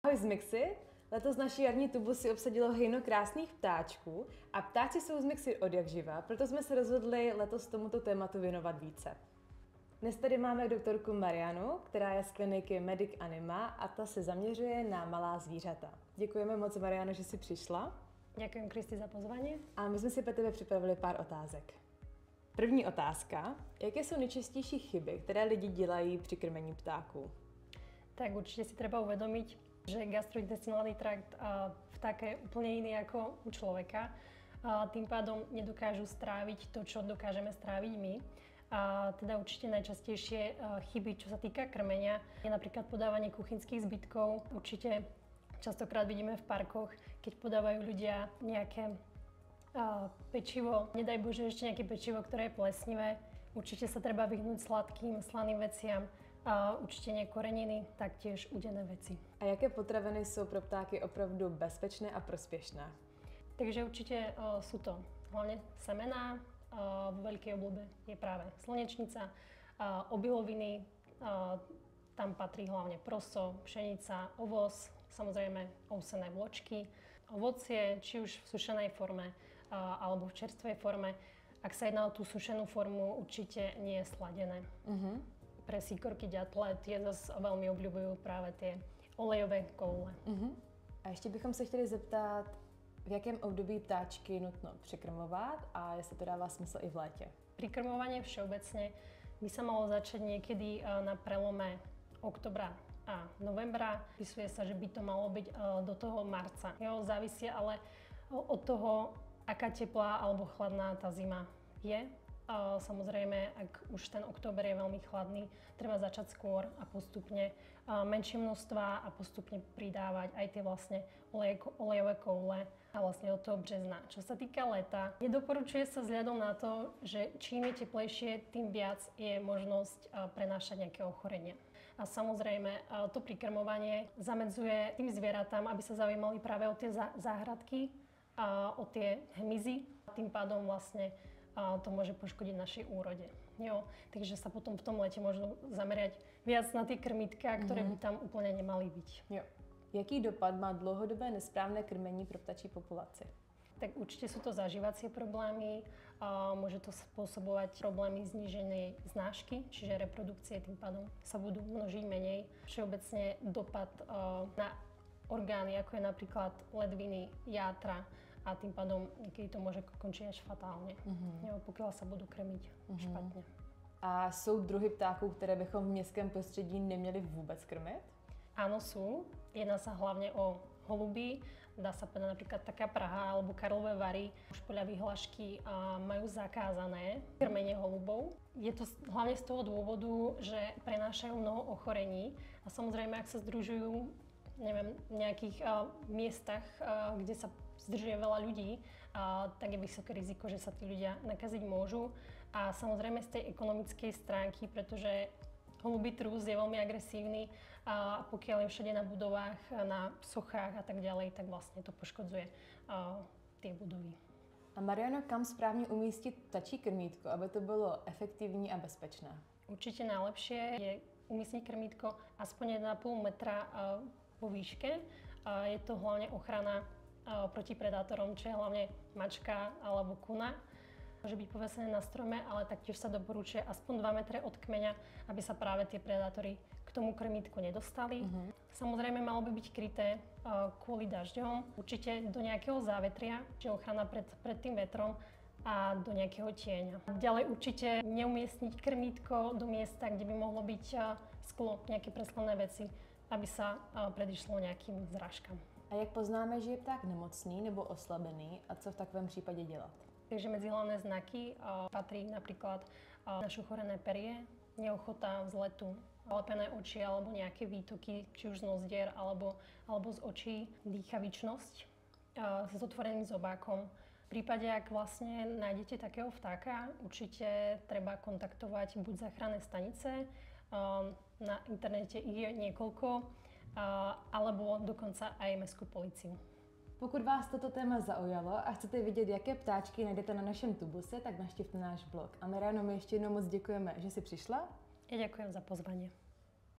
Ahoj Zmixit! Letos naší jarní tubusy obsadilo hejno krásných ptáčků a ptáci jsou Zmixit odjakživa, proto jsme se rozhodli letos tomuto tématu věnovat více. Dnes tady máme doktorku Marianu, která je z kliniky Medic Anima a ta se zaměřuje na malá zvířata. Děkujeme moc, Mariano, že jsi přišla. Ďakujem, Kristi, za pozvání. A my jsme si pro tebe připravili pár otázek. První otázka. Jaké jsou nejčastější chyby, které lidi dělají při krmení ptáků? Tak určite si treba uvedomiť, že gastrointestinálny trakt vtáka je úplne iný ako u človeka. Tým pádom nedokážu stráviť to, čo dokážeme stráviť my. Teda určite najčastejšie chyby, čo sa týka krmenia, je napríklad podávanie kuchynských zbytkov. Určite častokrát vidíme v parkoch, keď podávajú ľudia nejaké pečivo, nedaj Bože ešte nejaké pečivo, ktoré je plesnivé. Určite sa treba vyhnúť sladkým, slaným veciam. Určitě nie koreniny, taktiež udené veci. A jaké potraviny jsou pro ptáky opravdu bezpečné a prospěšné? Takže určite sú to hlavne semená, vo veľkej obľúbe je práve slnečnica, obiloviny, tam patrí hlavne proso, pšenica, ovoz, samozrejme ovsené vločky, ovocie, či už v sušenej forme alebo v čerstvej forme. Ak sa jedná o tú sušenú formu, určite nie je sladené. Pre síkorky, ďatle, tie zase veľmi obľúbujú práve tie olejové koule. A ještě bychom se chtěli zeptat, v jakém období ptáčky je nutno překrmovat a jestli to dává smysl i v létě? Prikrmovanie všeobecne by sa malo začať niekedy na prelome oktobra a novembra. Písuje sa, že by to malo byť do toho marca. Jo, závisí ale od toho, aká teplá alebo chladná tá zima je. Samozrejme, ak už ten október je veľmi chladný, treba začať skôr a postupne menšie množstva a postupne pridávať aj tie vlastne olejové koule a vlastne od toho března. Čo sa týka leta, nedoporučuje sa vzhľadom na to, že čím je teplejšie, tým viac je možnosť prenášať nejaké ochorenia. A samozrejme, to prikrmovanie zamedzuje tým zvieratám, aby sa zaujímali práve o tie záhradky a o tie hmyzy. Tým pádom vlastne to môže poškodiť našej úrode. Jo? Takže sa potom v tom lete možno zamerať viac na tie krmítka, ktoré by tam úplne nemali byť. Jo. Jaký dopad má dlouhodobé nesprávné krmení pro ptačí populaci? Tak určite sú to zažívacie problémy, môže to spôsobovať problémy zníženej znášky, čiže reprodukcie tým pádom sa budú množiť menej. Všeobecne dopad na orgány, ako je napríklad ledviny, játra, a tým pádom niekedy to môže končiť až fatálne, pokiaľ sa budú krmiť špatne. A jsou druhy ptáků, které bychom v městském prostředí neměli vůbec krmit? Áno, sú. Jedná sa hlavne o holuby. Dá sa povedať napríklad taká Praha alebo Karlové Vary. Už podľa vyhlášky majú zakázané krmenie holubov. Je to hlavne z toho dôvodu, že prenášajú mnoho ochorení a samozrejme, ak sa združujú v nejakých miestach, kde sa zdržuje veľa ľudí, tak je vysoké riziko, že sa tí ľudia nakaziť môžu. A samozrejme z tej ekonomickej stránky, pretože holubý trus je veľmi agresívny a pokiaľ je všade na budovách, na sochách a tak ďalej, tak vlastne to poškodzuje tie budovy. A Mariano, kam správne umístit ptačí krmítko, aby to bylo efektivní a bezpečné? Určite najlepšie je umiestniť krmítko aspoň 1,5 metra vo výške. Je to hlavne ochrana proti predátorom, čo je hlavne mačka alebo kuna. Môže byť povesené na strome, ale taktiež sa doporučuje aspoň 2 metre od kmeňa, aby sa práve tie predátory k tomu krmítku nedostali. Samozrejme malo by byť kryté kvôli dažďom, určite do nejakého závetria, čiže ochrana pred tým vetrom a do nejakého tieňa. Ďalej určite neumiestniť krmítko do miesta, kde by mohlo byť sklo, nejaké preslané veci, aby sa predišlo nejakým zrážkam. A jak poznáme, že je pták nemocný nebo oslabený a co v takovém případě dělat? Takže medzi hlavné znaky patrí napríklad našochorené perie, neochota vzletu, lepené oči alebo nejaké výtoky, či už z nozdier alebo z očí, dýchavičnosť s otvoreným zobákom. V prípade, ak vlastne nájdete takého vtáka, určite treba kontaktovať buď záchranné stanice, na internete ich je niekoľko, alebo dokonca aj mestskú políciu. Pokud vás toto téma zaujalo a chcete vidět, jaké ptáčky najdete na našem tubuse, tak navštivte náš blog. A Mariano, my ještě jednou moc děkujeme, že jsi přišla. Ja ďakujem za pozvanie.